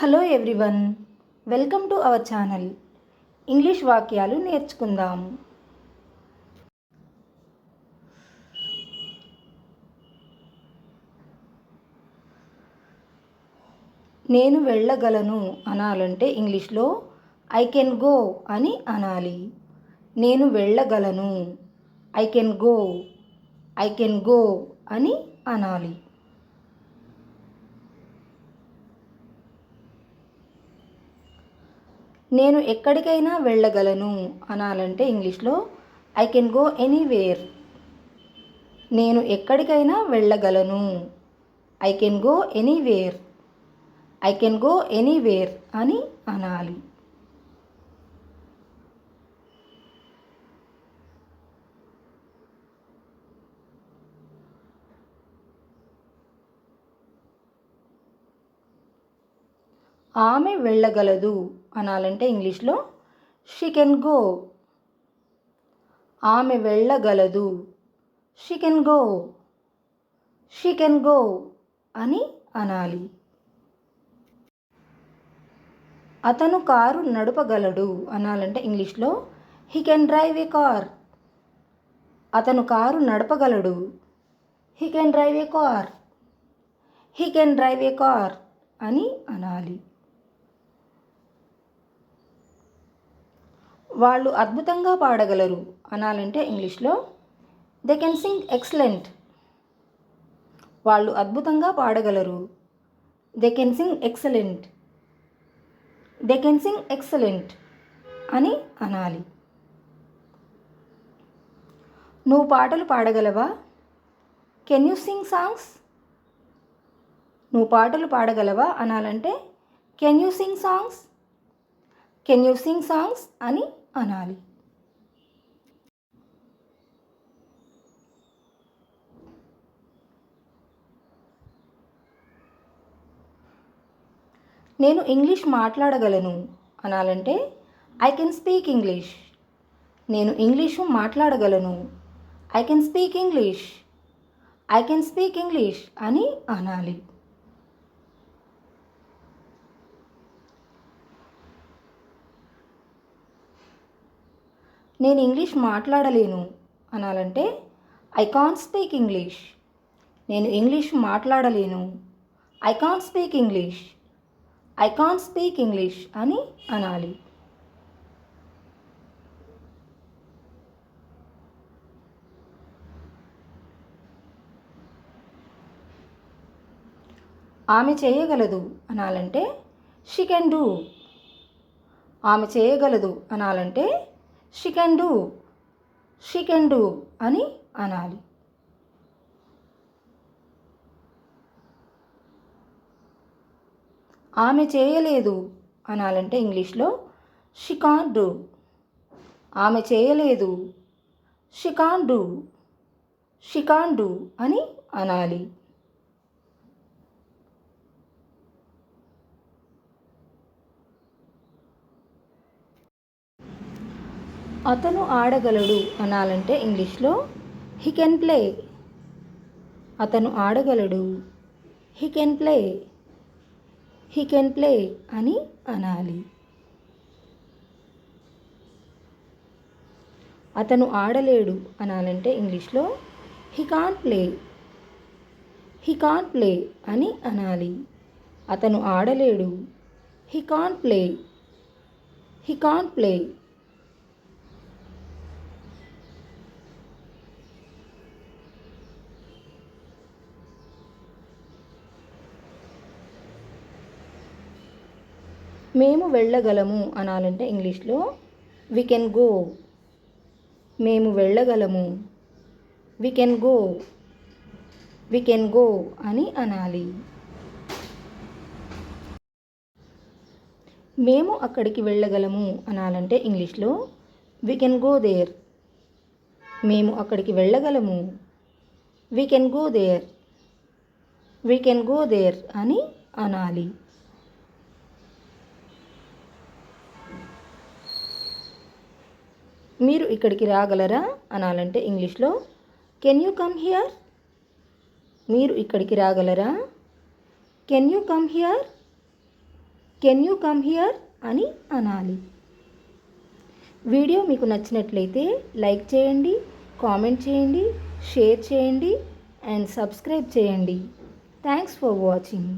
Hello everyone, welcome to our channel. English వాక్యాలు నేర్చుకుందాం. నేను వెళ్ళగలను అనాలంటే ఇంగ్లీష్లో ఐ కెన్ గో అని అనాలి. నేను వెళ్ళగలను, I can go, I can go అని అనాలి. నేను ఎక్కడికైనా వెళ్ళగలను అనాలంటే ఇంగ్లీష్లో ఐ కెన్ గో ఎనీవేర్. నేను ఎక్కడికైనా వెళ్ళగలను, I can go anywhere, I can go anywhere అని అనాలి. ఆమె వెళ్ళగలదు అనాలంటే ఇంగ్లీష్లో షీ కెన్ గో. ఆమె వెళ్ళగలదు, she can go, she can go అని అనాలి. అతను కారు నడపగలడు అనాలంటే ఇంగ్లీష్లో he can drive a car. అతను కారు నడపగలడు, he can drive a car, he can drive a car అని అనాలి. వాళ్ళు అద్భుతంగా పాడగలరు అనాలంటే ఇంగ్లీష్లో దే కెన్ సింగ్ ఎక్సలెంట్. వాళ్ళు అద్భుతంగా పాడగలరు, they can sing excellent, they can sing excellent అని అనాలి. నువ్వు పాటలు పాడగలవా, కెన్ యూ సింగ్ సాంగ్స్. నువ్వు పాటలు పాడగలవా అనాలంటే can you sing songs, can you sing songs అని అనాలి. నేను ఇంగ్లీష్ మాట్లాడగలను అనాలంటే ఐ కెన్ స్పీక్ ఇంగ్లీష్. నేను ఇంగ్లీషు మాట్లాడగలను, I can speak English, I can speak English అని అనాలి. నేను ఇంగ్లీష్ మాట్లాడలేను అనాలంటే ఐ కాంట్ స్పీక్ ఇంగ్లీష్. నేను ఇంగ్లీష్ మాట్లాడలేను, I can't speak English, I can't speak English అని అనాలి. ఆమె చేయగలదు అనాలంటే షీ కెన్ డూ. ఆమె చేయగలదు అనాలంటే she can do, she can do అని అనాలి. ఆమె చేయలేదు అనాలంటే ఇంగ్లీష్లో షీ కాంట్ డూ. ఆమె చేయలేదు, she can't do, she can't do అని అనాలి. అతను ఆడగలడు అనాలంటే ఇంగ్లీష్లో హీ కెన్ ప్లే. అతను ఆడగలడు, he can play, he can play అని అనాలి. అతను ఆడలేడు అనాలంటే ఇంగ్లీష్లో he can't play, he can't play అని అనాలి. అతను ఆడలేడు, he can't play, he can't play. మేము వెళ్ళగలము అనాలంటే ఇంగ్లీష్లో వి కెన్ గో. మేము వెళ్ళగలము, we can go, we can go అని అనాలి. మేము అక్కడికి వెళ్ళగలము అనాలంటే ఇంగ్లీష్లో వి కెన్ గో దేర్. మేము అక్కడికి వెళ్ళగలము, we can go there, we can go there అని అనాలి. మీరు ఇక్కడికి రాగలరా అనాలంటే ఇంగ్లీష్లో కెన్ యూ కమ్ హియర్. మీరు ఇక్కడికి రాగలరా, can you come here, can you come here అని అనాలి. వీడియో మీకు నచ్చినట్లయితే లైక్ చేయండి, కామెంట్ చేయండి, షేర్ చేయండి అండ్ సబ్స్క్రైబ్ చేయండి. Thanks for watching.